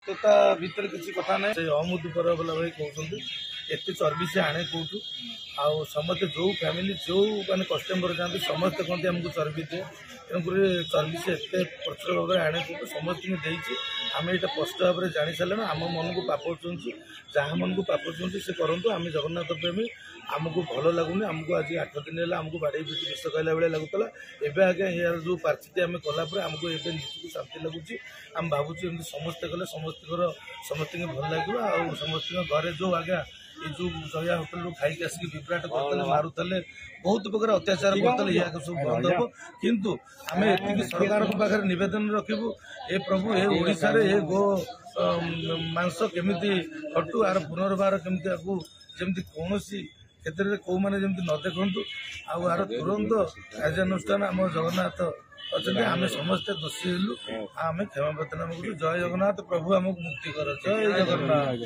ତା ଭିତରେ କିଛି କଥା ନାହିଁ। ସେ ଅମୁଦୁପର ବୋଲା ଭାଇ କହୁଛନ୍ତି ଏତେ ଚର୍ବି ସେ ଆଣେ କୋଉଠୁ ଆଉ ସମସ୍ତେ ଯୋଉ ଫ୍ୟାମିଲି ଯୋଉ ମାନେ କଷ୍ଟମର ଯାଆନ୍ତି ସମସ୍ତେ କହନ୍ତି ଆମକୁ ଚର୍ବି ଦିଏ ତେଣୁକରି ଚର୍ବି ସେ ଏତେ ପ୍ରଚୁର ଭାବରେ ଆଣେ କୋଉଠୁ ସମସ୍ତଙ୍କୁ ଦେଇଛି। ଆମେ ଏଇଟା ସ୍ପଷ୍ଟ ଭାବରେ ଜାଣି ସାରିଲେଣି। ଆମ ମନକୁ ପାପ ଛୁଉଁଛି ଯାହା ମନକୁ ପାପ ଛୁଉଁଛି ସେ କରନ୍ତୁ। ଆମେ ଜଗନ୍ନାଥ ପ୍ରେମୀ ଆମକୁ ଭଲ ଲାଗୁନି। ଆମକୁ ଆଜି 8 ଦିନ ହେଲା ଆମକୁ ବାଡ଼େଇ ପିଟି ବିଷ ଖାଇଲା ଭଳିଆ ଲାଗୁଥିଲା। ଏବେ ଆଜ୍ଞା ଏହାର ଯୋଉ ପାର୍ଚିଟି ଆମେ କଲା ପରେ ଆମକୁ ଏବେ ନିଜକୁ ଶାନ୍ତି ଲାଗୁଛି। ଆମେ ଭାବୁଛୁ ଏମିତି ସମସ୍ତେ କଲେ ସମସ୍ତଙ୍କୁ ଭଲ ଲାଗିବ ଆଉ ସମସ୍ତଙ୍କ ଘରେ ଯୋଉ ଆଜ୍ଞା ଏ ଯୋଉ ଜୟା ହୋଟେଲରୁ ଖାଇକି ଆସିକି ବିଭ୍ରାଟ କରୁଥିଲେ ମାରୁଥିଲେ ବହୁତ ପ୍ରକାର ଅତ୍ୟାଚାର କରୁଥିଲେ ଏହାକୁ ସବୁ ବନ୍ଦ ହବ। କିନ୍ତୁ ଆମେ ଏତିକି ସରକାରଙ୍କ ପାଖରେ ନିବେଦନ ରଖିବୁ ଏ ପ୍ରଭୁ ଏ ଓଡ଼ିଶାରେ ଏ ଗୋ ମାଂସ କେମିତି ହଟୁ ଆର ପୁନର୍ବାର କେମିତି ଆକୁ ଯେମିତି କୌଣସି କ୍ଷେତ୍ରରେ କୋଉମାନେ ଯେମିତି ନ ଦେଖନ୍ତୁ ଆଉ ଆର ତୁରନ୍ତ କାର୍ଯ୍ୟାନୁଷ୍ଠାନ ଆମ ଜଗନ୍ନାଥ ଅଛନ୍ତି। ଆମେ ସମସ୍ତେ ଦୋଷୀ ହେଲୁ ଆମେ କ୍ଷମା ପ୍ରାର୍ଥନା କରୁଛୁ। ଜୟ ଜଗନ୍ନାଥ। ପ୍ରଭୁ ଆମକୁ ମୁକ୍ତି କର। ଜୟ ଜଗନ୍ନାଥ।